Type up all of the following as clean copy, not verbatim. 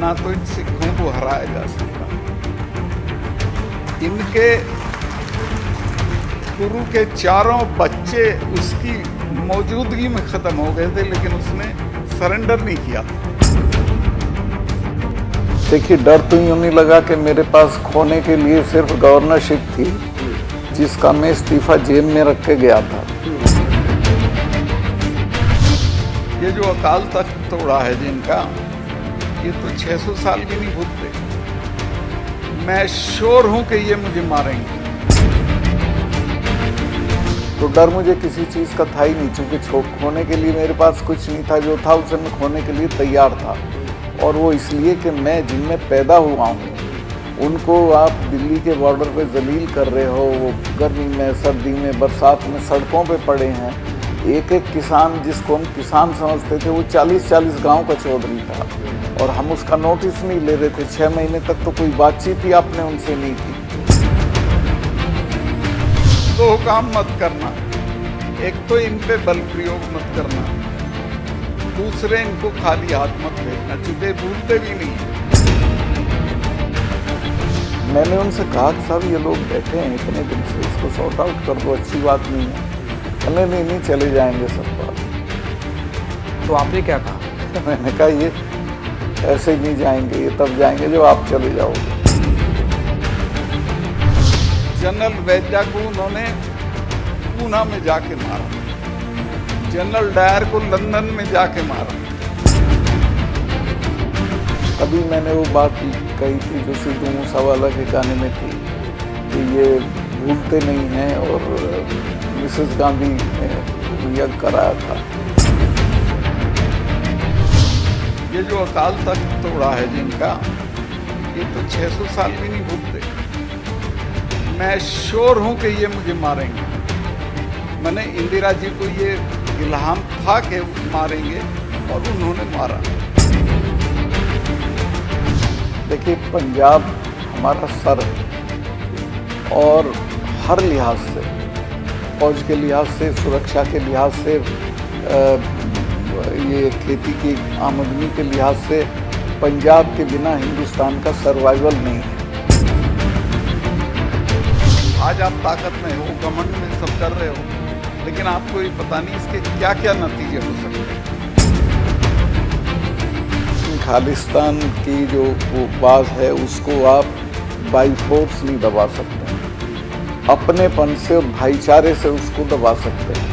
ना तो इन सिखों को हराया जा सकता। इनके गुरु के चारों बच्चे उसकी मौजूदगी में खत्म हो गए थे, लेकिन उसने सरेंडर नहीं किया। देखिए, डर तो यूं नहीं लगा कि मेरे पास खोने के लिए सिर्फ गवर्नरशिप थी, जिसका मैं इस्तीफा जेब में रख के गया था। ये जो अकाल तख्त तोड़ा है जिनका, ये तो 600 साल भी नहीं भूलते। मैं श्योर हूं कि ये मुझे मारेंगे। तो डर मुझे किसी चीज का था ही नहीं, क्योंकि खोने के लिए मेरे पास कुछ नहीं था। जो था उसे मैं खोने के लिए तैयार था। और वो इसलिए कि मैं जिनमें पैदा हुआ हूँ, उनको आप दिल्ली के बॉर्डर पे जलील कर रहे हो। वो गर्मी में, सर्दी में, बरसात में सड़कों पे पड़े हैं। एक एक किसान, जिसको हम किसान समझते थे, वो 40-40 गांव का चौधरी था, और हम उसका नोटिस नहीं ले रहे थे। 6 महीने तक तो कोई बातचीत ही आपने उनसे नहीं की। दो काम मत करना, एक तो इन पे बल प्रयोग मत करना, दूसरे इनको खाली हाथ मत भेजना, चूंकि भूलते भी नहीं। मैंने उनसे कहा कि साहब ये लोग बैठे हैं इतने दिन से, इसको सॉर्ट आउट कर दो, अच्छी बात नहीं है। कहने नहीं चले जाएंगे सब बात। तो आपने क्या कहा? मैंने कहा ये ऐसे ही नहीं जाएंगे, ये तब जाएंगे जब आप चले जाओगे। जनरल वैद्या को उन्होंने पूना में जाके मारा, जनरल डायर को लंदन में जाके मारा। अभी मैंने वो बात कही थी जो सिद्धू मूसेवाला के गाने में थी कि ये भूलते नहीं हैं, और मिसेस गांधी ने यज्ञ कराया था। ये जो अकाल तख्त तोड़ा है जिनका, ये तो 600 साल भी नहीं भूलते। मैं श्योर हूं कि ये मुझे मारेंगे। मैंने इंदिरा जी को ये इल्हाम था कि मारेंगे, और उन्होंने मारा। देखिए, पंजाब हमारा सर है, और हर लिहाज से, फौज के लिहाज से, सुरक्षा के लिहाज से, ये खेती की आमदनी के लिहाज से, पंजाब के बिना हिंदुस्तान का सर्वाइवल नहीं है। आज आप ताकत में हो, घमंड में सब कर रहे हो, लेकिन आपको ये पता नहीं इसके क्या क्या नतीजे हो सकते हैं। खालिस्तान की जो वो बात है, उसको आप बाई फोर्स नहीं दबा सकते। अपनेपन से और भाईचारे से उसको दबा सकते हैं।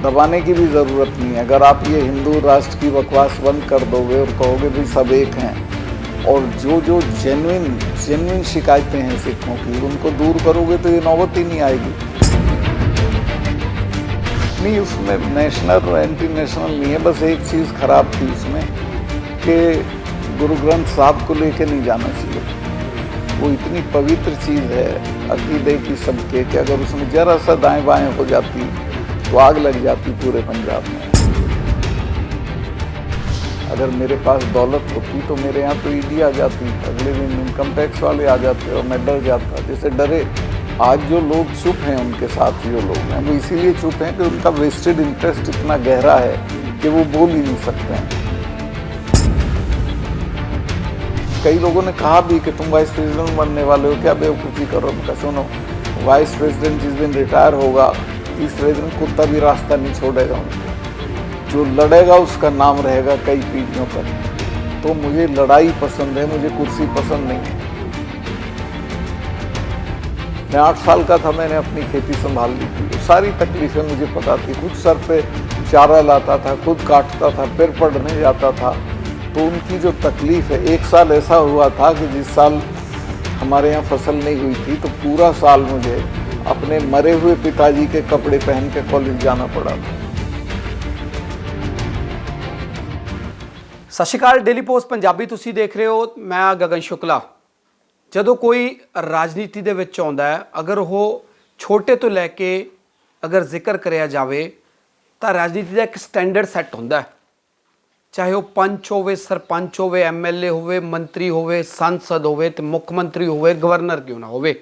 दबाने की भी ज़रूरत नहीं है। अगर आप ये हिंदू राष्ट्र की बकवास बंद कर दोगे और कहोगे भाई सब एक हैं, और जो जेन्युइन शिकायतें हैं सिखों की, उनको दूर करोगे, तो ये नौबत ही नहीं आएगी। नहीं, उसमें नेशनल और एंटी नेशनल नहीं है। बस एक चीज़ खराब थी उसमें कि गुरु ग्रंथ साहब को लेके नहीं जाना चाहिए। वो इतनी पवित्र चीज़ है अकीदे की सबके, कि अगर उसमें जरा सा दाएं बाएं हो जाती तो आग लग जाती पूरे पंजाब में। अगर मेरे पास दौलत होती तो मेरे यहाँ तो ईडी आ जाती, अगले दिन इनकम टैक्स वाले आ जाते, और मैं डर जाता। जैसे डरे आज जो लोग चुप हैं, उनके साथ जो लोग हैं, वो इसीलिए चुप हैं कि उनका वेस्टेड इंटरेस्ट इतना गहरा है कि वो बोल ही नहीं सकते हैं। कई लोगों ने कहा भी कि तुम वाइस प्रेसिडेंट बनने वाले हो, क्या बेवकूफ़ी करो। मैं सुनो, वाइस प्रेसिडेंट जिस दिन रिटायर होगा, तीसरे दिन कुत्ता भी रास्ता नहीं छोड़ेगा उनको। जो लड़ेगा उसका नाम रहेगा कई पीढ़ियों तक। तो मुझे लड़ाई पसंद है, मुझे कुर्सी पसंद नहीं है। मैं 8 साल का था, मैंने अपनी खेती संभाल ली थी। सारी तकलीफें मुझे पता थी। खुद सर पे चारा लाता था, खुद काटता था, फिर पढ़ने जाता था। तो उनकी जो तकलीफ है, 1 साल ऐसा हुआ था कि जिस साल हमारे यहाँ फसल नहीं हुई थी, तो पूरा साल मुझे अपने मरे हुए पिताजी के कपड़े पहन के कॉलेज जाना पड़ा था। सत श्री अकाल, डेली पोस्ट पंजाबी तुसी देख रहे हो। मैं गगन शुक्ला। ਜਦੋਂ ਕੋਈ ਰਾਜਨੀਤੀ ਦੇ ਵਿੱਚ ਆਉਂਦਾ ਹੈ, ਅਗਰ ਉਹ ਛੋਟੇ ਤੋਂ ਲੈ ਕੇ ਅਗਰ ਜ਼ਿਕਰ ਕਰਿਆ ਜਾਵੇ ਤਾਂ ਰਾਜਨੀਤੀ ਦਾ ਇੱਕ ਸਟੈਂਡਰਡ ਸੈੱਟ ਹੁੰਦਾ ਹੈ। ਚਾਹੇ ਉਹ ਪੰਚ ਹੋਵੇ, ਸਰਪੰਚ ਹੋਵੇ, ਐਮਐਲਏ ਹੋਵੇ, ਮੰਤਰੀ ਹੋਵੇ, ਸੰਸਦ ਹੋਵੇ ਤੇ ਮੁੱਖ ਮੰਤਰੀ ਹੋਵੇ, ਗਵਰਨਰ ਕਿਉਂ ਨਾ ਹੋਵੇ।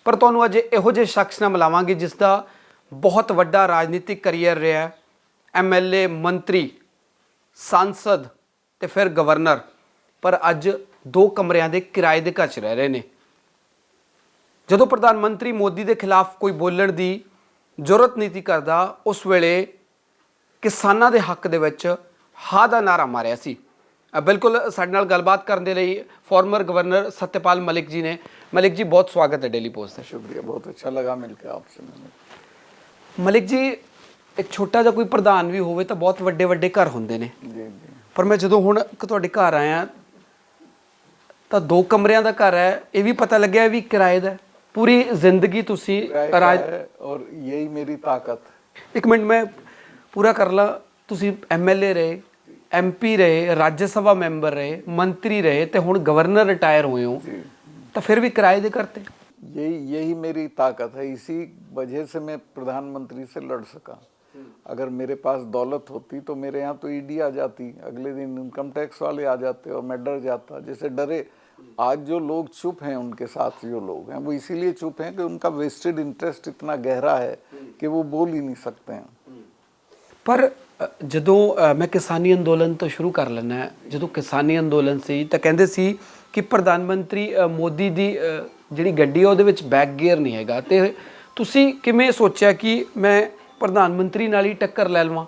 ਪਰ ਤੁਹਾਨੂੰ ਅੱਜ ਇਹੋ ਜਿਹੇ ਸ਼ਖਸ ਨਾਲ ਮਿਲਾਵਾਂਗੇ ਜਿਸ ਦਾ ਬਹੁਤ ਵੱਡਾ ਰਾਜਨੀਤਿਕ ਕਰੀਅਰ ਰਿਹਾ। ਐਮਐਲਏ, ਮੰਤਰੀ, सांसद तो फिर गवर्नर, ਪਰ ਅੱਜ 2 ਕਮਰਿਆਂ ਦੇ ਕਿਰਾਏ ਦੇ ਘਰ 'ਚ ਰਹਿ ਰਹੇ ਨੇ। ਜਦੋਂ ਪ੍ਰਧਾਨ ਮੰਤਰੀ ਮੋਦੀ ਦੇ ਖਿਲਾਫ ਕੋਈ ਬੋਲਣ ਦੀ ਜ਼ਰੂਰਤ ਨਹੀਂ ਸੀ ਕਰਦਾ, ਉਸ ਵੇਲੇ ਕਿਸਾਨਾਂ ਦੇ ਹੱਕ ਦੇ ਵਿੱਚ ਹਾਂ ਦਾ ਨਾਰਾ ਮਾਰਿਆ ਸੀ। ਬਿਲਕੁਲ ਸਾਡੇ ਨਾਲ ਗੱਲਬਾਤ ਕਰਨ ਦੇ ਲਈ ਫਾਰਮਰ ਗਵਰਨਰ सत्यपाल मलिक जी ने। मलिक जी बहुत स्वागत है डेली पोस्ट से। शुक्रिया, बहुत अच्छा लगा मिलकर आपसे। मलिक जी, एक छोटा ਜਿਹਾ ਕੋਈ ਪ੍ਰਧਾਨ ਵੀ ਹੋਵੇ ਤਾਂ ਬਹੁਤ ਵੱਡੇ ਵੱਡੇ ਘਰ ਹੁੰਦੇ ਨੇ जी जी। ਪਰ ਮੈਂ ਜਦੋਂ ਹੁਣ ਤੁਹਾਡੇ ਘਰ ਆਇਆ ਤਾਂ 2 ਕਮਰਿਆਂ ਦਾ ਘਰ ਹੈ। ਇਹ ਵੀ ਪਤਾ ਲੱਗਿਆ ਵੀ ਕਿਰਾਏ ਦਾ। ਪੂਰੀ ਜ਼ਿੰਦਗੀ ਤੁਸੀਂ किराए का है और यही मेरी ताकत। ਇੱਕ ਮਿੰਟ ਮੈਂ ਪੂਰਾ ਕਰ ਲਾਂ। ਤੁਸੀਂ ਐਮਐਲਏ ਰਹੇ, ਐਮਪੀ ਰਹੇ, ਰਾਜ ਸਭਾ ਮੈਂਬਰ ਰਹੇ, ਮੰਤਰੀ ਰਹੇ ਤੇ ਹੁਣ ਗਵਰਨਰ ਰਿਟਾਇਰ ਹੋਏ ਹੋ ਤਾਂ ਫਿਰ ਵੀ ਕਿਰਾਏ ਦੇ ਘਰ ਤੇ। यही मेरी ताकत है। इसी वजह से मैं प्रधानमंत्री से लड़ सका। अगर मेरे पास दौलत होती तो मेरे यहाँ तो ईडी आ जाती, अगले दिन इनकम टैक्स वाले आ जाते और मैं डर जाता। जैसे डरे आज जो लोग चुप हैं, उनके साथ जो लोग हैं वो इसीलिए चुप हैं कि उनका वेस्टेड इंटरेस्ट इतना गहरा है कि वो बोल ही नहीं सकते हैं। ਪਰ ਜਦੋਂ ਮੈਂ ਕਿਸਾਨੀ ਅੰਦੋਲਨ ਤੋਂ ਸ਼ੁਰੂ ਕਰ ਲੈਣਾ, ਜਦੋਂ ਕਿਸਾਨੀ ਅੰਦੋਲਨ ਸੀ ਤਾਂ ਕਹਿੰਦੇ ਸੀ ਕਿ ਪ੍ਰਧਾਨ ਮੰਤਰੀ ਮੋਦੀ ਦੀ ਜਿਹੜੀ ਗੱਡੀ ਉਹਦੇ ਵਿੱਚ ਬੈਕ ਗੇਅਰ ਨਹੀਂ ਹੈਗਾ ਤੇ ਤੁਸੀਂ ਕਿਵੇਂ ਸੋਚਿਆ ਕਿ ਮੈਂ ਪ੍ਰਧਾਨ ਮੰਤਰੀ ਨਾਲ ਹੀ ਟੱਕਰ ਲੈ ਲਵਾਂ?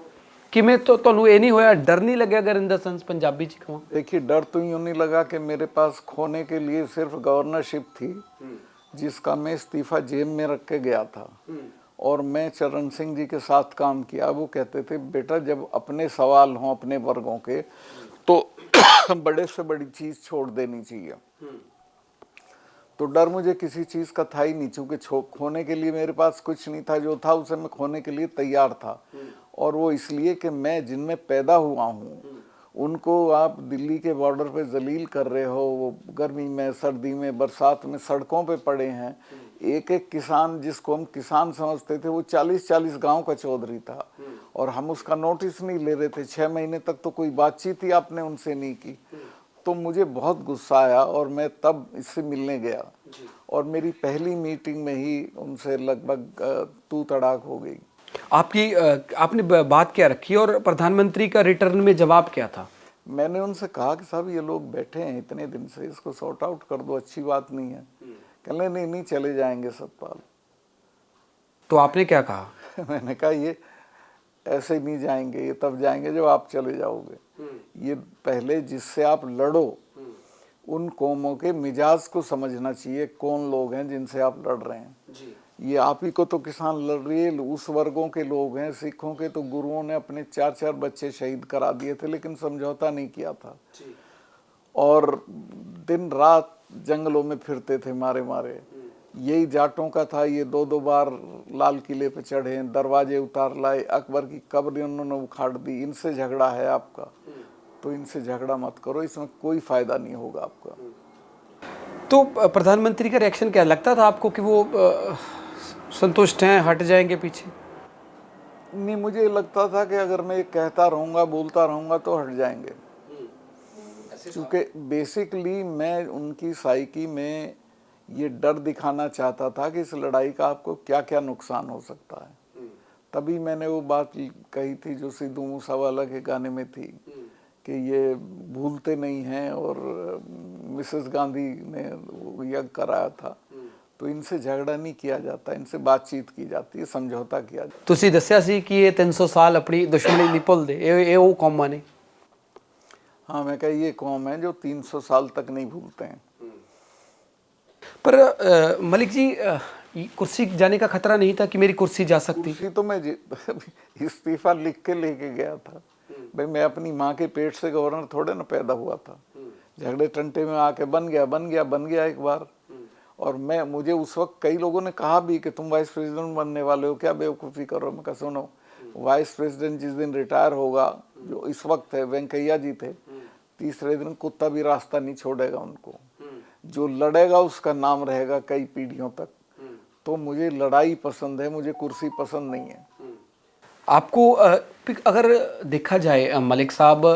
ਕਿਵੇਂ ਤੁਹਾਨੂੰ ਇਹ ਨਹੀਂ ਹੋਇਆ, ਡਰ नहीं लगे अगर इन द सेंस पंजाबी च कहूँ? देखिए, डर तो यूँ नहीं लगा कि मेरे पास खोने के लिए सिर्फ गवर्नरशिप थी जिसका मैं इस्तीफा जेब में रख के गया था और मैं चरण सिंह जी के साथ काम किया। वो कहते थे बेटा जब अपने सवाल हों अपने वर्गों के तो बड़े से बड़ी चीज़ छोड़ देनी चाहिए। तो डर मुझे किसी चीज़ का था ही नहीं, चूँकि खोने के लिए मेरे पास कुछ नहीं था। जो था उसे मैं खोने के लिए तैयार था। और वो इसलिए कि मैं जिनमें पैदा हुआ हूँ उनको आप दिल्ली के बॉर्डर पे जलील कर रहे हो। वो गर्मी में, सर्दी में, बरसात में सड़कों पे पड़े हैं। एक एक किसान जिसको हम किसान समझते थे वो 40-40 गांव का चौधरी था और हम उसका नोटिस नहीं ले रहे थे। 6 महीने तक तो कोई बातचीत ही आपने उनसे नहीं की। तो मुझे बहुत गुस्सा आया और मैं तब इससे मिलने गया और मेरी पहली मीटिंग में ही उनसे लगभग तू तड़ाक हो गई। आपने बात क्या रखी और प्रधानमंत्री का रिटर्न में जवाब क्या था? मैंने उनसे कहा कि साहब ये लोग बैठे हैं इतने दिन से, इसको सॉर्ट आउट कर दो, अच्छी बात नहीं है। कहने नहीं चले जाएंगे सतपाल। तो आपने क्या कहा? मैंने कहा ये ऐसे नहीं जाएंगे, ये तब जाएंगे जब आप चले जाओगे। ये पहले जिससे आप लड़ो उन कौमों के मिजाज को समझना चाहिए, कौन लोग हैं जिनसे आप लड़ रहे हैं। ये आप ही को तो किसान लड़ रही है, उस वर्गों के लोग हैं। सिखों के तो गुरुओं ने अपने 4-4 बच्चे शहीद करा दिए थे लेकिन समझौता नहीं किया था और दिन रात जंगलों में फिरते थे मारे मारे। यही जाटों का था। ये 2-2 बार लाल किले पे चढ़े, दरवाजे उतार लाए, अकबर की कब्र उन्होंने उखाड़ दी। इनसे झगड़ा है आपका तो इनसे झगड़ा मत करो, इसमें कोई फायदा नहीं होगा आपका। तो प्रधानमंत्री का रिएक्शन क्या लगता था आपको कि वो संतुष्ट हैं, हट जाएंगे पीछे? नहीं, मुझे लगता था कि अगर मैं कहता रहूँगा, बोलता रहूँगा तो हट जाएंगे। क्योंकि बेसिकली मैं उनकी साइकी में ये डर दिखाना चाहता था कि इस लड़ाई का आपको क्या क्या नुकसान हो सकता है। तभी मैंने वो बात कही थी जो सिद्धू मूसेवाला के गाने में थी कि ये भूलते नहीं हैं और मिसेस गांधी ने यज्ञ कराया था। तो इनसे झगड़ा नहीं किया जाता, इनसे बातचीत की जाती है, समझौता किया जाता है। ਤੁਸੀਂ ਦੱਸਿਆ ਸੀ ਕਿ ਇਹ 300 ਸਾਲ ਆਪਣੀ ਦੁਸ਼ਮਣੀ ਨਹੀਂ ਭੁੱਲਦੇ, ਇਹ ਉਹ ਕੌਮਾਂ ਨੇ। हाँ, मैं कहा ये कौम है जो 300 साल तक नहीं भूलते हैं। पर मलिक जी, कुर्सी जाने का खतरा नहीं था कि मेरी कुर्सी जा सकती? कुर्सी तो मैं इस्तीफा लिख के लेके गया था। भाई मैं अपनी माँ के पेट से गवर्नर थोड़े ना पैदा हुआ था। झगड़े टंटे में आके बन गया एक बार। और मुझे उस वक्त कई लोगों ने कहा भी कि तुम वाइस प्रेसिडेंट बनने वाले हो, क्या बेवकूफ़ी करो। मैं कहा सुनो, वाइस प्रेसिडेंट जिस दिन रिटायर होगा, जो इस वक्त है, वेंकैया जी थे, तीसरे दिन कुत्ता भी रास्ता नहीं छोड़ेगा उनको। जो लड़ेगा उसका नाम रहेगा कई पीढ़ियों तक। तो मुझे लड़ाई पसंद है, मुझे कुर्सी पसंद नहीं है। आपको अगर देखा जाए मलिक साहब,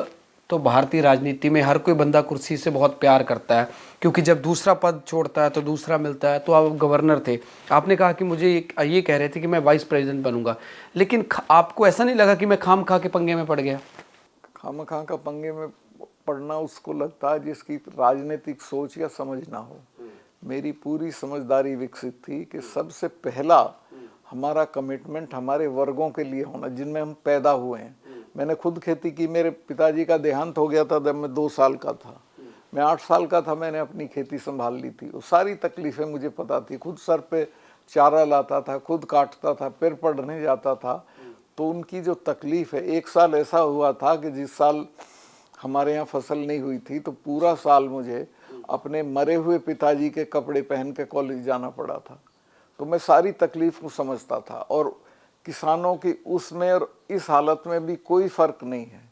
तो भारतीय राजनीति में हर कोई बंदा कुर्सी से बहुत प्यार करता है क्योंकि जब दूसरा पद छोड़ता है तो दूसरा मिलता है। तो आप गवर्नर थे, आपने कहा कि मुझे ये कह रहे थे कि मैं वाइस प्रेसिडेंट बनूंगा, लेकिन आपको ऐसा नहीं लगा कि मैं खाम खा के पंगे में पड़ गया? खाम खा का पंगे में पढ़ना उसको लगता है जिसकी राजनीतिक सोच या समझ ना हो। मेरी पूरी समझदारी विकसित थी कि सबसे पहला हमारा कमिटमेंट हमारे वर्गों के लिए होना जिनमें हम पैदा हुए हैं। मैंने खुद खेती की, मेरे पिताजी का देहांत हो गया था जब मैं 2 साल का था। मैं 8 साल का था, मैंने अपनी खेती संभाल ली थी। वो सारी तकलीफें मुझे पता थी। खुद सर पे चारा लाता था, खुद काटता था, फिर पढ़ने जाता था। तो उनकी जो तकलीफ है, 1 साल ऐसा हुआ था कि जिस साल हमारे यहाँ फसल नहीं हुई थी तो पूरा साल मुझे अपने मरे हुए पिताजी के कपड़े पहन के कॉलेज जाना पड़ा था। तो मैं सारी तकलीफ को समझता था। और किसानों की उसमें और इस हालत में भी कोई फर्क नहीं है।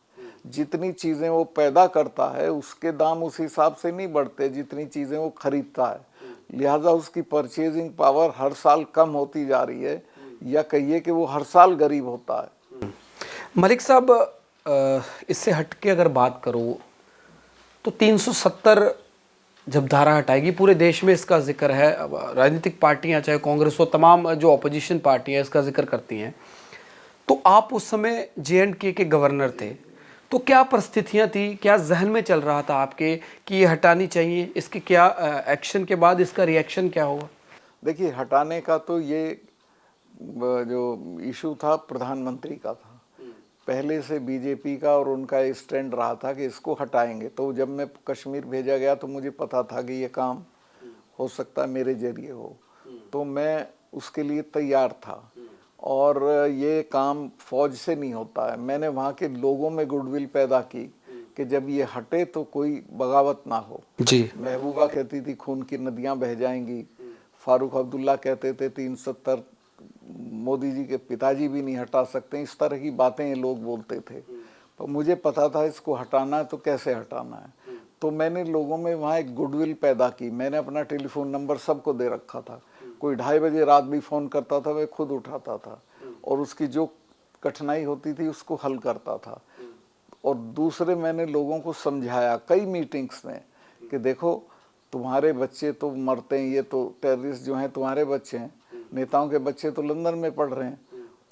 जितनी चीज़ें वो पैदा करता है उसके दाम उस हिसाब से नहीं बढ़ते जितनी चीज़ें वो खरीदता है। लिहाजा उसकी परचेजिंग पावर हर साल कम होती जा रही है, या कहिए कि वो हर साल गरीब होता है। मलिक साहब, इससे हटके अगर बात करो तो 370 जब धारा हटाएगी, पूरे देश में इसका जिक्र है। अब राजनीतिक पार्टियां चाहे कांग्रेस हो, तमाम जो ऑपोजिशन पार्टियां इसका जिक्र करती हैं। तो आप उस समय JNK के गवर्नर थे, तो क्या परिस्थितियां थी, क्या जहन में चल रहा था आपके कि ये हटानी चाहिए? इसके क्या एक्शन के बाद इसका रिएक्शन क्या होगा? देखिए, हटाने का तो ये जो इशू था प्रधानमंत्री का था। पहले से बीजेपी का और उनका स्टैंड रहा था कि इसको हटाएंगे। तो जब मैं कश्मीर भेजा गया तो मुझे पता था कि ये काम हो सकता है मेरे जरिए हो, तो मैं उसके लिए तैयार था। और ये काम फौज से नहीं होता है। मैंने वहाँ के लोगों में गुडविल पैदा की कि जब ये हटे तो कोई बगावत ना हो जी। महबूबा कहती थी खून की नदियाँ बह जाएंगी। फारूक अब्दुल्ला कहते थे 370 मोदी जी के पिताजी भी नहीं हटा सकते। इस तरह की बातें ये लोग बोलते थे। तो मुझे पता था इसको हटाना है तो कैसे हटाना है। तो मैंने लोगों में वहाँ एक गुडविल पैदा की। मैंने अपना टेलीफोन नंबर सबको दे रखा था। कोई 2:30 बजे रात भी फ़ोन करता था, मैं खुद उठाता था और उसकी जो कठिनाई होती थी उसको हल करता था। और दूसरे, मैंने लोगों को समझाया कई मीटिंग्स में कि देखो, तुम्हारे बच्चे तो मरते हैं, ये तो टेररिस्ट जो हैं तुम्हारे बच्चे हैं, नेताओं के बच्चे तो लंदन में पढ़ रहे हैं।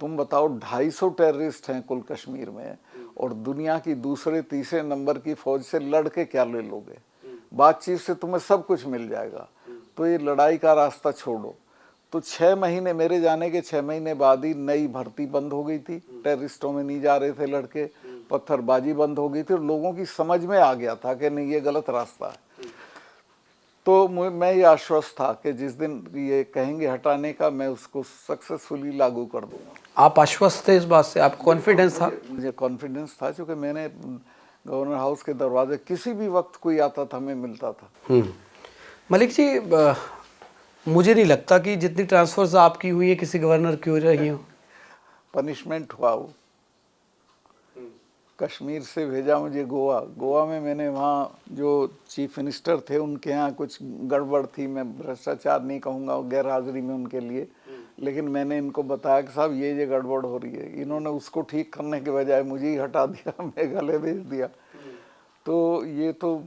तुम बताओ, 250 टेररिस्ट हैं कुल कश्मीर में, और दुनिया की दूसरे तीसरे नंबर की फौज से लड़ के क्या ले लोगे? बातचीत से तुम्हें सब कुछ मिल जाएगा। तो ये लड़ाई का रास्ता छोड़ो। तो 6 महीने, मेरे जाने के 6 महीने बाद ही नई भर्ती बंद हो गई थी। टेररिस्टों में नहीं जा रहे थे लड़के, पत्थरबाजी बंद हो गई थी और लोगों की समझ में आ गया था कि नहीं, ये गलत रास्ता है। तो मैं ये आश्वस्त था कि जिस दिन ये कहेंगे हटाने का, मैं उसको सक्सेसफुली लागू कर दूंगा। आप आश्वस्त थे इस बात से? आपको कॉन्फिडेंस था? मुझे कॉन्फिडेंस था, क्योंकि मैंने गवर्नर हाउस के दरवाजे किसी भी वक्त कोई आता था, मैं मिलता था। मलिक जी, मुझे नहीं लगता कि जितनी ट्रांसफर्स आपकी हुई है किसी गवर्नर की हो रही हो। पनिशमेंट हुआ वो। कश्मीर से भेजा मुझे गोवा। गोवा में मैंने वहाँ जो चीफ मिनिस्टर थे उनके यहाँ कुछ गड़बड़ थी। मैं भ्रष्टाचार नहीं कहूँगा, गैर हाजिरी में उनके लिए, लेकिन मैंने इनको बताया कि साहब ये गड़बड़ हो रही है। इन्होंने उसको ठीक करने के बजाय मुझे ही हटा दिया, मेघालय भेज दिया। तो ये तो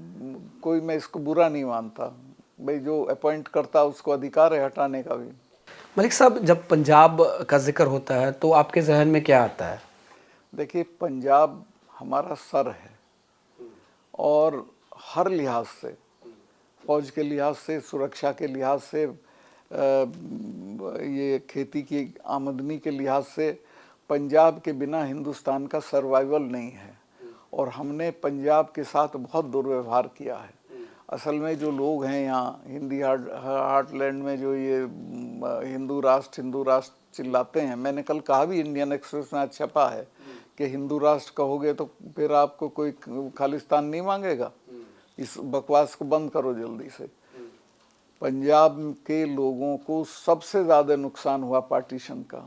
कोई, मैं इसको बुरा नहीं मानता। भाई, जो अपॉइंट करता उसको अधिकार है हटाने का भी। मलिक साहब, जब पंजाब का जिक्र होता है तो आपके जहन में क्या आता है? देखिए, पंजाब हमारा सर है और हर लिहाज से, फौज के लिहाज से, सुरक्षा के लिहाज से, ये खेती की आमदनी के लिहाज से, पंजाब के बिना हिंदुस्तान का सर्वाइवल नहीं है। और हमने पंजाब के साथ बहुत दुर्व्यवहार किया है। असल में जो लोग हैं यहाँ हिंदी हार्टलैंड में, जो ये हिंदू राष्ट्र चिल्लाते हैं, मैंने कल कहा भी, इंडियन एक्सप्रेस में आज छपा है कि हिंदू राष्ट्र कहोगे तो फिर आपको कोई खालिस्तान नहीं मांगेगा। इस बकवास को बंद करो जल्दी से। पंजाब के लोगों को सबसे ज़्यादा नुकसान हुआ पार्टीशन का।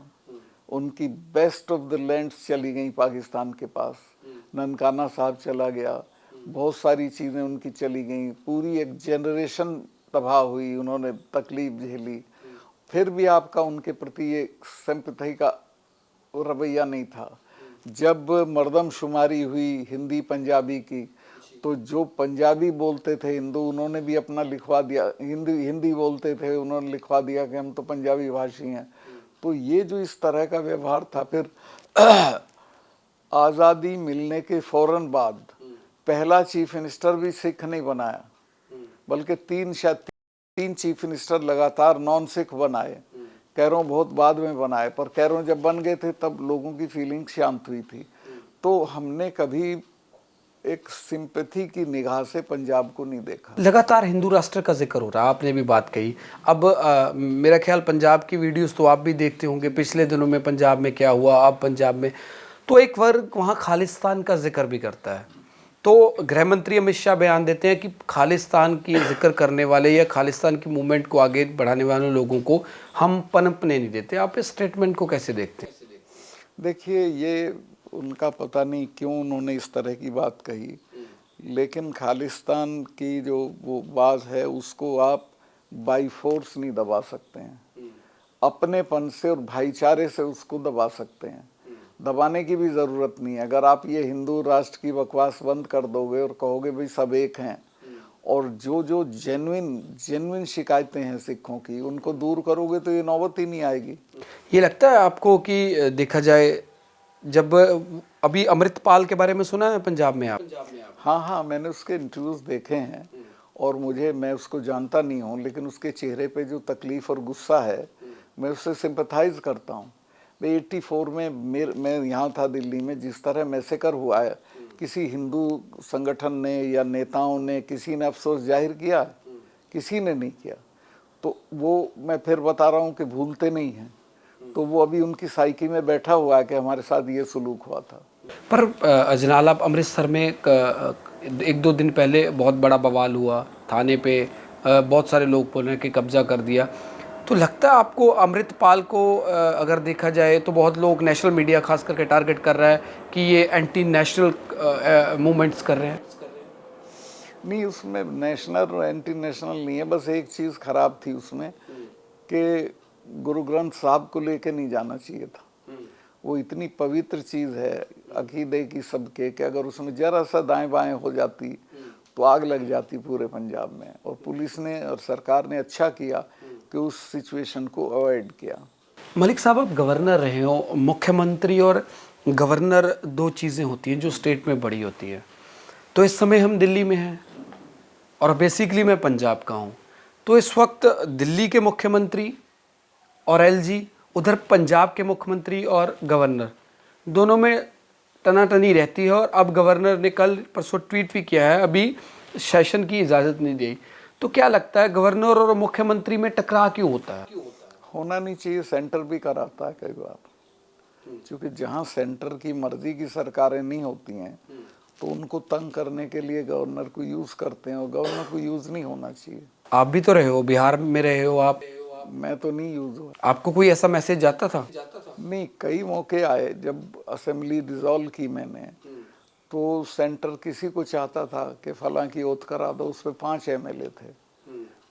उनकी बेस्ट ऑफ द लैंड्स चली गई पाकिस्तान के पास। ननकाना साहब चला गया, बहुत सारी चीज़ें उनकी चली गई। पूरी एक जनरेशन तबाह हुई, उन्होंने तकलीफ झेली। फिर भी आपका उनके प्रति ये सिंपैथी का रवैया नहीं था। जब मर्दमशुमारी हुई हिंदी पंजाबी की, तो जो पंजाबी बोलते थे हिंदू, उन्होंने भी अपना लिखवा दिया। हिंदी बोलते थे, उन्होंने लिखवा दिया कि हम तो पंजाबी भाषी हैं। तो ये जो इस तरह का व्यवहार था, फिर आज़ादी मिलने के फ़ौरन बाद पहला चीफ मिनिस्टर भी सिख नहीं बनाया, बल्कि तीन चीफ मिनिस्टर लगातार नॉन सिख बनाए। कैरों बहुत बाद में बनाए, पर कैरों जब बन गए थे तब लोगों की फीलिंग शांत हुई थी। तो हमने कभी एक सिंपैथी की निगाह से पंजाब को नहीं देखा। लगातार हिंदू राष्ट्र का जिक्र हो रहा है, आपने भी बात कही। अब मेरा ख्याल पंजाब की वीडियोस तो आप भी देखते होंगे, पिछले दिनों में पंजाब में क्या हुआ, अब पंजाब में तो एक वर्ग वहाँ खालिस्तान का जिक्र भी करता है। तो गृह मंत्री अमित शाह बयान देते हैं कि खालिस्तान की जिक्र करने वाले या खालिस्तान की मूवमेंट को आगे बढ़ाने वाले लोगों को हम पनपने नहीं देते। आप इस स्टेटमेंट को कैसे देखते हैं? देखिए, ये उनका पता नहीं क्यों उन्होंने इस तरह की बात कही, लेकिन खालिस्तान की जो वो बात है उसको आप बाई फोर्स नहीं दबा सकते हैं। अपनेपन से और भाईचारे से उसको दबा सकते हैं। दबाने की भी ज़रूरत नहीं है। अगर आप ये हिंदू राष्ट्र की बकवास बंद कर दोगे और कहोगे भाई सब एक हैं, और जो जो जेन्युइन शिकायतें हैं सिखों की उनको दूर करोगे तो ये नौबत ही नहीं आएगी। ये लगता है आपको कि देखा जाए, जब अभी अमृतपाल के बारे में सुना है पंजाब में आप? हाँ, मैंने उसके इंटरव्यूज़ देखे हैं और मैं उसको जानता नहीं हूँ, लेकिन उसके चेहरे पे जो तकलीफ़ और गुस्सा है मैं उससे सिंपैथाइज़ करता हूँ। 84 में मैं यहाँ था दिल्ली में, जिस तरह मैसेकर हुआ है, किसी हिंदू संगठन ने या नेताओं ने किसी ने अफसोस जाहिर किया? किसी ने नहीं किया। तो वो मैं फिर बता रहा हूँ कि भूलते नहीं हैं। तो वो अभी उनकी साइकी में बैठा हुआ है कि हमारे साथ ये सलूक हुआ था। पर अजनाला अमृतसर में एक दो दिन पहले बहुत बड़ा बवाल हुआ थाने पे, बहुत सारे लोग बोल रहे हैं कि कब्जा कर दिया। तो लगता है आपको अमृतपाल को अगर देखा जाए तो बहुत लोग नेशनल मीडिया खास करके टारगेट कर रहा है कि ये एंटी नेशनल मूवमेंट्स कर रहे हैं? नहीं, उसमें नेशनल और एंटी नेशनल नहीं है। बस एक चीज़ खराब थी उसमें कि गुरु ग्रंथ साहब को लेके नहीं जाना चाहिए था। वो इतनी पवित्र चीज़ है अकीदे की सबके, कि अगर उसमें जरा सा दाएं बाएं हो जाती तो आग लग जाती पूरे पंजाब में। और पुलिस ने और सरकार ने अच्छा किया कि उस सिचुएशन को अवॉइड किया। मलिक साहब, आप गवर्नर रहे हो। मुख्यमंत्री और गवर्नर दो चीज़ें होती हैं जो स्टेट में बड़ी होती है। तो इस समय हम दिल्ली में हैं और बेसिकली मैं पंजाब का हूँ। तो इस वक्त दिल्ली के मुख्यमंत्री और एलजी, उधर पंजाब के मुख्यमंत्री और गवर्नर, दोनों में टनाटनी रहती है। और अब गवर्नर ने कल परसों ट्वीट भी किया है, अभी सेशन की इजाज़त नहीं दी। तो क्या लगता है, गवर्नर और मुख्यमंत्री में टकराव क्यों होता है? होना नहीं चाहिए। सेंटर भी कराता है कई बार, क्योंकि जहाँ सेंटर की मर्जी की सरकारें नहीं होती हैं तो उनको तंग करने के लिए गवर्नर को यूज़ करते हैं, और गवर्नर को यूज़ नहीं होना चाहिए। आप भी तो रहे हो, बिहार में रहे हो आप। मैं तो नहीं यूज़ हुआ। आपको कोई ऐसा मैसेज जाता था? नहीं, कई मौके आए जब असेंबली डिसॉल्व की मैंने, तो सेंटर किसी को चाहता था कि फलां की ओथ करा दो, उस पर 5 MLA थे।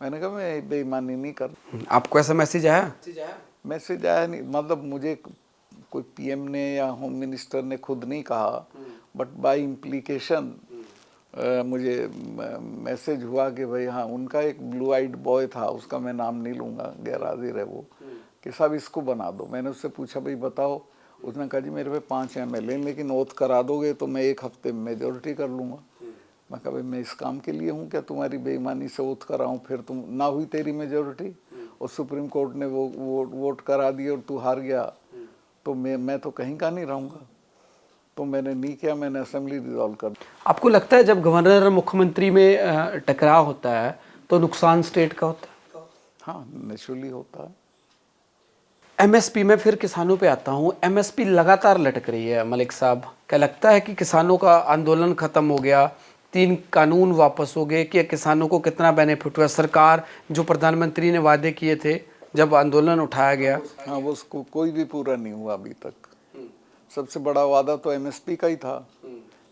मैंने कहा मैं बेईमानी नहीं कर। आपको ऐसा मैसेज आया? मैसेज आया नहीं, मतलब मुझे कोई PM ने या होम मिनिस्टर ने खुद नहीं कहा, बट बाय इम्प्लीकेशन मुझे मैसेज हुआ कि भाई हाँ, उनका एक ब्लू आइड बॉय था, उसका मैं नाम नहीं लूँगा, गैर हाजिर है वो, कि साहब इसको बना दो। मैंने उससे पूछा भाई बताओ, उसने कहा जी मेरे पे 5 MLA, लेकिन ओथ करा दोगे तो मैं 1 हफ्ते में मेजोरिटी कर लूँगा। मैं कहा भाई मैं इस काम के लिए हूँ क्या तुम्हारी बेईमानी से ओथ कराऊँ, फिर तुम ना हुई तेरी मेजोरिटी और सुप्रीम कोर्ट ने वो वोट करा दिए और तू हार गया, तो मैं तो कहीं का नहीं रहूँगा। तो मैंने नहीं किया, मैंने असेंबली डिसॉल्व कर दी। आपको लगता है जब गवर्नर और मुख्यमंत्री में टकराव होता है तो नुकसान स्टेट का होता है? हाँ, नेचुरली होता है। MSP में फिर किसानों पे आता हूँ। MSP लगातार लटक रही है मलिक साहब। क्या लगता है कि किसानों का आंदोलन खत्म हो गया, 3 कानून वापस हो गए, कि किसानों को कितना बेनिफिट हुआ? सरकार जो प्रधानमंत्री ने वादे किए थे जब आंदोलन उठाया गया, हाँ, वो उसको कोई भी पूरा नहीं हुआ अभी तक। सबसे बड़ा वादा तो MSP का ही था।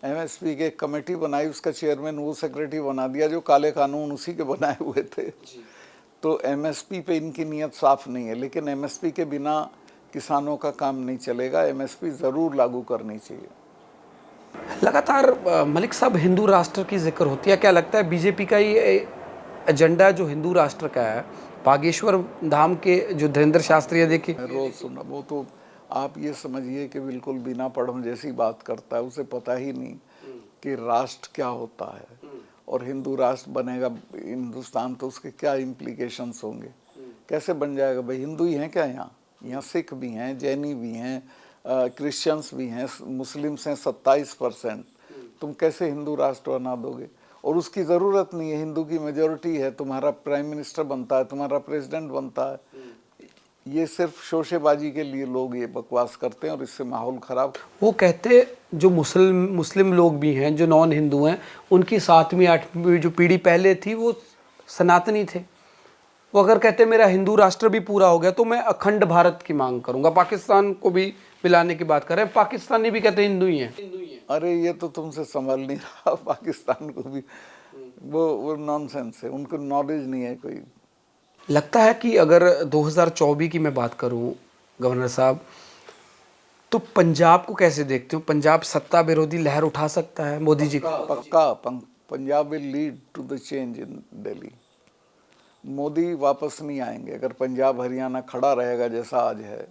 MSP की एक कमेटी बनाई, उसका चेयरमैन वो सेक्रेटरी बना दिया जो काले कानून उसी के बनाए हुए थे। तो MSP पे इनकी नीयत साफ नहीं है, लेकिन MSP के बिना किसानों का काम नहीं चलेगा। MSP ज़रूर लागू करनी चाहिए। लगातार मलिक साहब हिंदू राष्ट्र की जिक्र होती है। क्या लगता है बीजेपी का ये एजेंडा जो हिंदू राष्ट्र का है, बागेश्वर धाम के जो धीरेन्द्र शास्त्री है, देखिए रोज़ सुना, वो तो आप ये समझिए कि बिल्कुल बिना पढ़म जैसी बात करता है। उसे पता ही नहीं कि राष्ट्र क्या होता है और हिंदू राष्ट्र बनेगा हिंदुस्तान तो उसके क्या इम्प्लीकेशंस होंगे, कैसे बन जाएगा। भाई हिंदू ही हैं क्या यहाँ सिख भी हैं, जैनी भी हैं, क्रिश्चियंस भी हैं, मुस्लिम्स हैं 27%। तुम कैसे हिंदू राष्ट्र बना दोगे? और उसकी ज़रूरत नहीं है, हिंदू की मेजोरिटी है, तुम्हारा प्राइम मिनिस्टर बनता है, तुम्हारा प्रेसिडेंट बनता है। ये सिर्फ शोशेबाजी के लिए लोग ये बकवास करते हैं और इससे माहौल ख़राब। वो कहते जो मुस्लिम लोग भी हैं जो नॉन हिंदू हैं, उनकी 7वीं 8वीं जो पीढ़ी पहले थी वो सनातनी थे। वो अगर कहते मेरा हिंदू राष्ट्र भी पूरा हो गया तो मैं अखंड भारत की मांग करूंगा, पाकिस्तान को भी मिलाने की बात कर रहे हैं। पाकिस्तानी भी कहते हिंदू ही हैं। अरे ये तो तुमसे संभल नहीं रहा, पाकिस्तान को भी वो नॉनसेंस है, उनको नॉलेज नहीं है कोई। लगता है कि अगर 2024 की मैं बात करूं गवर्नर साहब, तो पंजाब को कैसे देखते हो? पंजाब सत्ता विरोधी लहर उठा सकता है मोदी जी का? पक्का Punjab will lead to the change in Delhi. Modi वापस नहीं आएंगे अगर पंजाब हरियाणा खड़ा रहेगा जैसा आज है।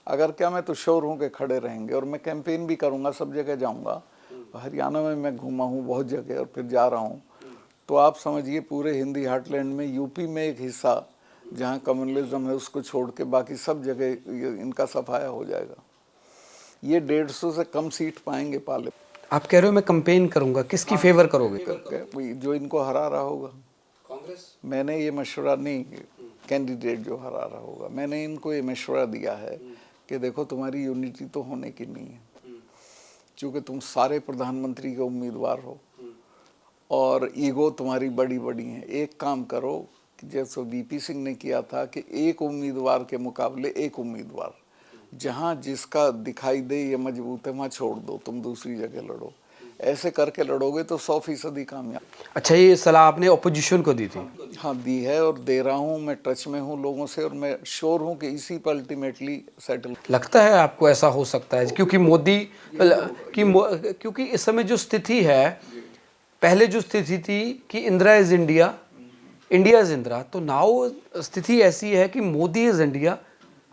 अगर क्या, मैं तो श्योर हूँ कि खड़े रहेंगे और मैं कैंपेन भी करूँगा, सब जगह जाऊँगा। हरियाणा में मैं घूमा हूँ बहुत जगह और फिर जा रहा हूँ। तो आप समझिए पूरे हिंदी हार्टलैंड में, यूपी में एक हिस्सा जहाँ कम्युनलिज्म है उसको छोड़ के बाकी सब जगह इनका सफाया हो जाएगा। ये 150 से कम सीट पाएंगे पाले। आप कह रहे हो मैं कैंपेन करूंगा, किसकी फेवर करोगे? जो इनको हरा रहा होगा। कांग्रेस? मैंने ये मशवरा नहीं, कैंडिडेट जो हरा रहा होगा, मैंने इनको ये मशवरा दिया है कि देखो तुम्हारी यूनिटी तो होने की नहीं है, क्योंकि तुम सारे प्रधानमंत्री के उम्मीदवार हो और ईगो तुम्हारी बड़ी बड़ी है। एक काम करो कि जैसे वीपी सिंह ने किया था कि एक उम्मीदवार के मुकाबले एक उम्मीदवार, जहाँ जिसका दिखाई दे ये मजबूत है वहाँ छोड़ दो, तुम दूसरी जगह लड़ो। ऐसे करके लड़ोगे तो 100% कामयाब। अच्छा, ये सलाह आपने ऑपोजिशन को दी थी? हाँ दी है और दे रहा हूँ, मैं टच में हूँ लोगों से और मैं श्योर हूँ कि इसी पर अल्टीमेटली सेटल। लगता है आपको ऐसा हो सकता है क्योंकि मोदी क्योंकि इस समय जो स्थिति है, पहले जो स्थिति थी कि Indira is India, India is Indira, तो नाउ स्थिति ऐसी है कि मोदी इज इंडिया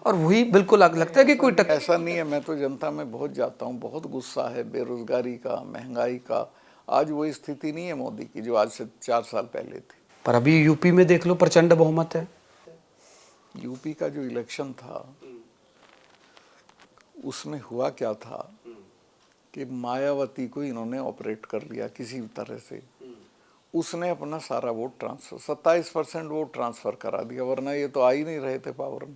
और वही बिल्कुल लगता है कि कोई टक्कर। ऐसा नहीं है, मैं तो जनता में बहुत जाता हूँ, बहुत गुस्सा है बेरोजगारी का, महंगाई का। आज वही स्थिति नहीं है मोदी की जो आज से 4 साल पहले थी। पर अभी यूपी में देख लो प्रचंड बहुमत है। यूपी का जो इलेक्शन था उसमें हुआ क्या था कि मायावती को इन्होंने ऑपरेट कर लिया किसी तरह से। उसने अपना सारा वोट ट्रांसफर, 27% वोट ट्रांसफर करा दिया, वरना ये तो आ ही नहीं रहे थे पावर में।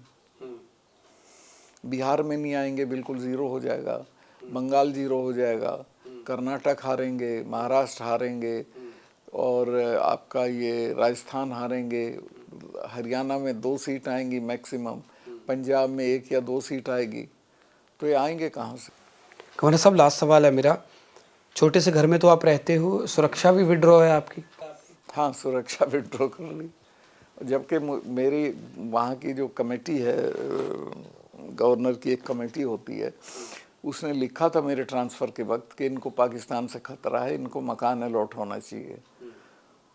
बिहार में नहीं आएंगे, बिल्कुल जीरो हो जाएगा, बंगाल जीरो हो जाएगा, कर्नाटक हारेंगे, महाराष्ट्र हारेंगे और आपका ये राजस्थान हारेंगे, हरियाणा में 2 सीट आएंगी मैक्सिमम, पंजाब में 1 या 2 सीट आएगी। तो ये आएंगे कहाँ से? गवर्नर साहब लास्ट सवाल है मेरा, छोटे से घर में तो आप रहते हो, सुरक्षा भी विड्रॉ है आपकी? हाँ, सुरक्षा विड्रॉ कर ली, जबकि मेरी वहाँ की जो कमेटी है, गवर्नर की एक कमेटी होती है, उसने लिखा था मेरे ट्रांसफ़र के वक्त कि इनको पाकिस्तान से खतरा है, इनको मकान अलॉट होना चाहिए।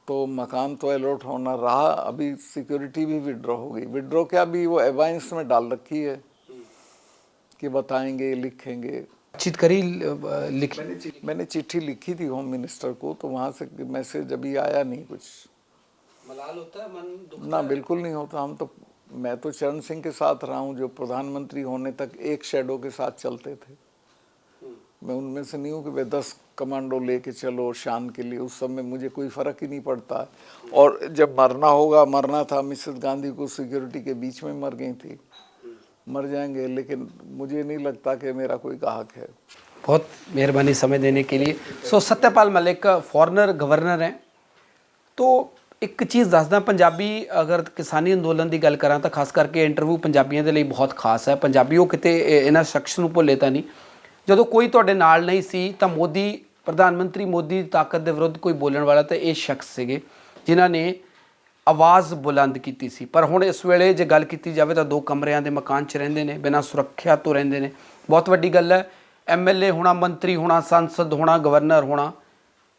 तो मकान तो अलॉट होना रहा, अभी सिक्योरिटी भी विड्रॉ हो गई। विड्रॉ क्या, भी वो एवाइंस में डाल रखी है कि बताएंगे, लिखेंगे। बातचीत करी, लिखी? मैंने चिट्ठी लिखी थी होम मिनिस्टर को, तो वहाँ से मैसेज अभी आया नहीं कुछ। मलाल होता है, मन दुखता ना, बिल्कुल नहीं होता। मैं तो चरण सिंह के साथ रहा हूँ, जो प्रधानमंत्री होने तक एक शैडो के साथ चलते थे। मैं उनमें से नहीं हूँ कि वे 10 कमांडो लेके चलो शान के लिए, उस समय मुझे कोई फ़र्क ही नहीं पड़ता। और जब मरना होगा, मरना था, मिसेस गांधी को सिक्योरिटी के बीच में मर गई थी, मर जाएंगे, लेकिन मुझे नहीं लगता कि मेरा कोई गाहक है। बहुत मेहरबानी समय देने के लिए। सत्यपाल मलिक फॉरनर गवर्नर हैं, तो ਇੱਕ ਚੀਜ਼ ਦੱਸਦਾ, ਪੰਜਾਬੀ ਅਗਰ ਕਿਸਾਨੀ ਅੰਦੋਲਨ ਦੀ ਗੱਲ ਕਰਾਂ ਤਾਂ ਖਾਸ ਕਰਕੇ ਇੰਟਰਵਿਊ ਪੰਜਾਬੀਆਂ ਦੇ ਲਈ ਬਹੁਤ ਖਾਸ ਹੈ। ਪੰਜਾਬੀ ਉਹ ਕਿਤੇ ਇਹਨਾਂ ਸ਼ਖਸ ਨੂੰ ਭੁੱਲੇ ਤਾਂ ਨਹੀਂ। ਜਦੋਂ ਕੋਈ ਤੁਹਾਡੇ ਨਾਲ ਨਹੀਂ ਸੀ ਤਾਂ ਮੋਦੀ, ਪ੍ਰਧਾਨ ਮੰਤਰੀ ਮੋਦੀ ਦੀ ਤਾਕਤ ਦੇ ਵਿਰੁੱਧ ਕੋਈ ਬੋਲਣ ਵਾਲਾ ਤਾਂ ਇਹ ਸ਼ਖਸ ਸੀਗੇ ਜਿਨ੍ਹਾਂ ਨੇ ਆਵਾਜ਼ ਬੁਲੰਦ ਕੀਤੀ ਸੀ। ਪਰ ਹੁਣ ਇਸ ਵੇਲੇ ਜੇ ਗੱਲ ਕੀਤੀ ਜਾਵੇ ਤਾਂ 2 ਕਮਰਿਆਂ ਦੇ ਮਕਾਨ 'ਚ ਰਹਿੰਦੇ ਨੇ, ਬਿਨਾਂ ਸੁਰੱਖਿਆ ਤੋਂ ਰਹਿੰਦੇ ਨੇ। ਬਹੁਤ ਵੱਡੀ ਗੱਲ ਹੈ। MLA ਹੋਣਾ, ਮੰਤਰੀ ਹੋਣਾ, ਸੰਸਦ ਹੋਣਾ, ਗਵਰਨਰ ਹੋਣਾ,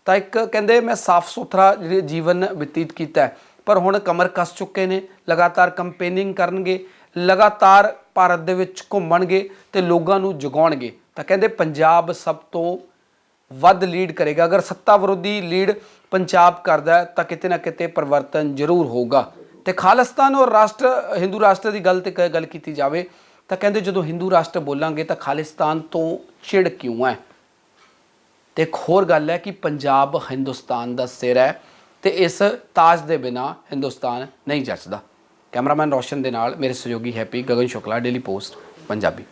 ਤਾਂ ਇੱਕ ਕਹਿੰਦੇ ਮੈਂ ਸਾਫ ਸੁਥਰਾ ਜੀਵਨ ਬਤੀਤ ਕੀਤਾ ਹੈ। ਪਰ ਹੁਣ ਕਮਰ ਕੱਸ ਚੁੱਕੇ ਨੇ, ਲਗਾਤਾਰ ਕੰਪੇਨਿੰਗ ਕਰਨਗੇ, ਲਗਾਤਾਰ ਭਾਰਤ ਦੇ ਵਿੱਚ ਘੁੰਮਣਗੇ ਤੇ ਲੋਕਾਂ ਨੂੰ ਜਗਾਉਣਗੇ। ਤਾਂ ਕਹਿੰਦੇ ਪੰਜਾਬ ਸਭ ਤੋਂ ਵੱਧ ਲੀਡ ਕਰੇਗਾ। ਅਗਰ ਸੱਤਾ ਵਿਰੋਧੀ ਲੀਡ ਪੰਜਾਬ ਕਰਦਾ ਹੈ ਤਾਂ ਕਿਤੇ ਨਾ ਕਿਤੇ ਪਰਿਵਰਤਨ ਜ਼ਰੂਰ ਹੋਊਗਾ। ਤੇ ਖਾਲਿਸਤਾਨ ਔਰ ਰਾਸ਼ਟਰ, ਹਿੰਦੂ ਰਾਸ਼ਟਰ ਦੀ ਗੱਲ ਤੇ ਗੱਲ ਕੀਤੀ ਜਾਵੇ ਤਾਂ ਕਹਿੰਦੇ ਜਦੋਂ ਹਿੰਦੂ ਰਾਸ਼ਟਰ ਬੋਲਾਂਗੇ ਤਾਂ ਖਾਲਿਸਤਾਨ ਤੋਂ ਚਿੜ ਕਿਉਂ ਹੈ। ਤੇ ਇੱਕ ਹੋਰ ਗੱਲ ਹੈ ਕਿ ਪੰਜਾਬ ਹਿੰਦੁਸਤਾਨ ਦਾ ਸਿਰ ਹੈ ਤੇ ਇਸ ਤਾਜ ਦੇ ਬਿਨਾ ਹਿੰਦੁਸਤਾਨ ਨਹੀਂ ਜੱਚਦਾ। ਕੈਮਰਾਮੈਨ ਰੋਸ਼ਨ ਦੇ ਨਾਲ ਮੇਰੇ ਸਹਿਯੋਗੀ happy, Gagan Shukla, daily post Punjabi.